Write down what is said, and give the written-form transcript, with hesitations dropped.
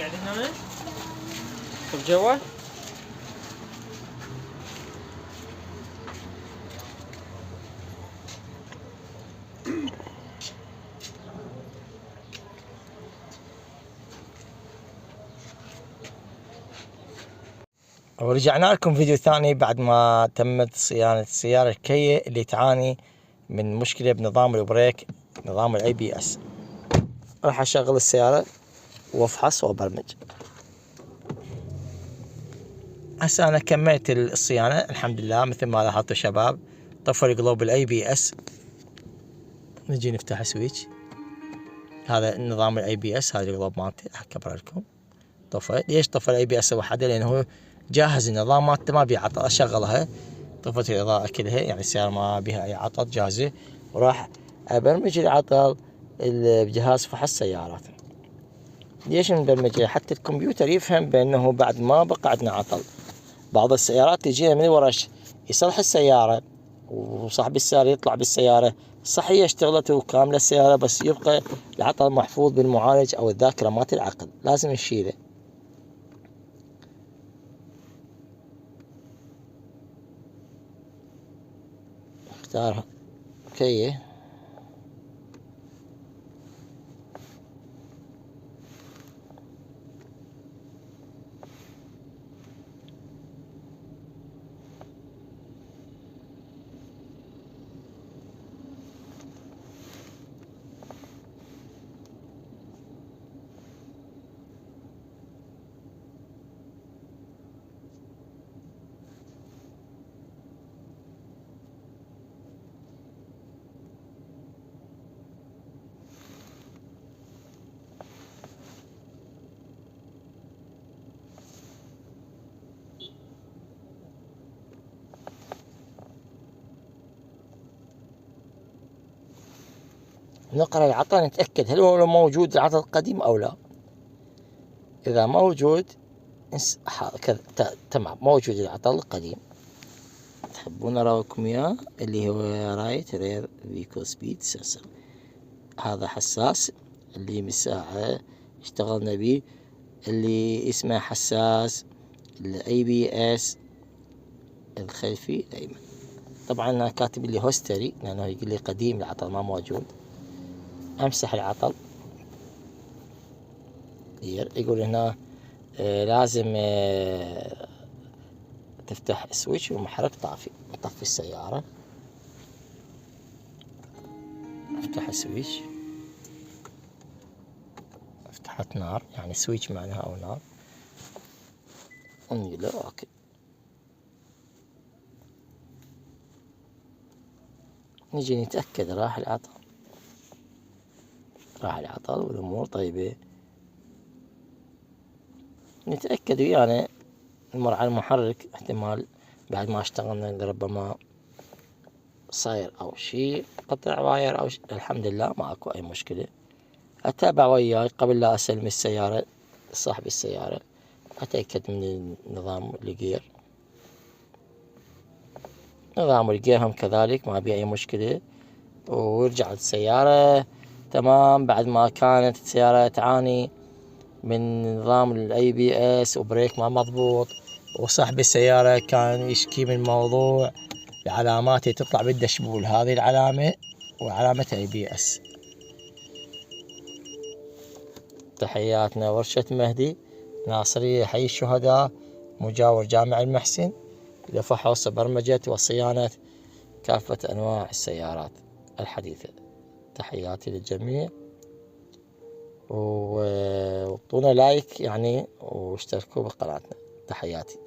قاعدين هنا؟ شوف جوا. ورجعنا لكم فيديو ثاني بعد ما تمت صيانة السيارة الكيا اللي تعاني من مشكلة بنظام البريك، نظام الاي بي اس. راح اشغل السيارة وافحص وابرمج. هسه انا كملت الصيانة الحمد لله مثل ما لاحظتوا شباب. طفى الجلوب الاي بي اس. نجي نفتح السويتش. هذا نظام الاي بي اس، هذا الجلوب مالته راح اكبر لكم. طفى. ليش طفى الاي بي اس وحده؟ لانه هو جاهز النظام مالته ما بيه عطل. اشغلها طفت الاضاءة كلها، يعني السيارة ما بها اي عطل جاهزة. وراح ابرمج العطل بجهاز فحص سيارات. ليش نبرمجه؟ حتى الكمبيوتر يفهم بانه بعد ما بقى عندنا عطل. بعض السيارات تجينا من ورش يصلح السيارة وصاحب السيارة يطلع بالسيارة صحية اشتغلت وكاملة السيارة، بس يبقى العطل محفوظ بالمعالج او الذاكرة مالت العقل، لازم نشيله. اختار اوكي. نقرأ العطل نتأكد هل هو موجود العطل القديم أو لا. إذا موجود تمام موجود العطل القديم. تحبون أراكم إياه اللي هو رايت رير فيكول سبيد سنسر. هذا حساس اللي من ساعة اشتغلنا بيه، اللي اسمه حساس الاي بي اس الخلفي الأيمن. طبعا أنا كاتب لي هوستري لأنه يقول لي قديم العطل ما موجود. أمسح العطل. يقول هنا لازم تفتح السويتش والمحرك طافي. نطفي السيارة. افتح السويتش. فتحت نار، يعني سويتش معناها او نار. ونقول له اوكي. نجي نتأكد راح العطل. راح العطل والامور طيبة. نتأكد ويانا نمر على المحرك، احتمال بعد ما اشتغلنا ربما صاير او شيء قطع واير او شيء. الحمد لله ما اكو اي مشكلة. اتابع وياي قبل لا اسلم السيارة صاحب السيارة. اتأكد من نظام الجير. نظام الجير هم كذلك ما بيه اي مشكلة. ورجعت السيارة تمام بعد ما كانت السيارة تعاني من نظام الاي بي اس وبريك ما مضبوط. وصاحب السيارة كان يشكي من موضوع العلامات اللي تطلع بالدشبول، هذه العلامة وعلامة اي بي اس. تحياتنا ورشة مهدي ناصرية حي الشهداء مجاور جامع المحسن لفحص برمجة وصيانة كافة أنواع السيارات الحديثة. تحياتي للجميع، وطونا لايك يعني واشتركوا بقناتنا. تحياتي.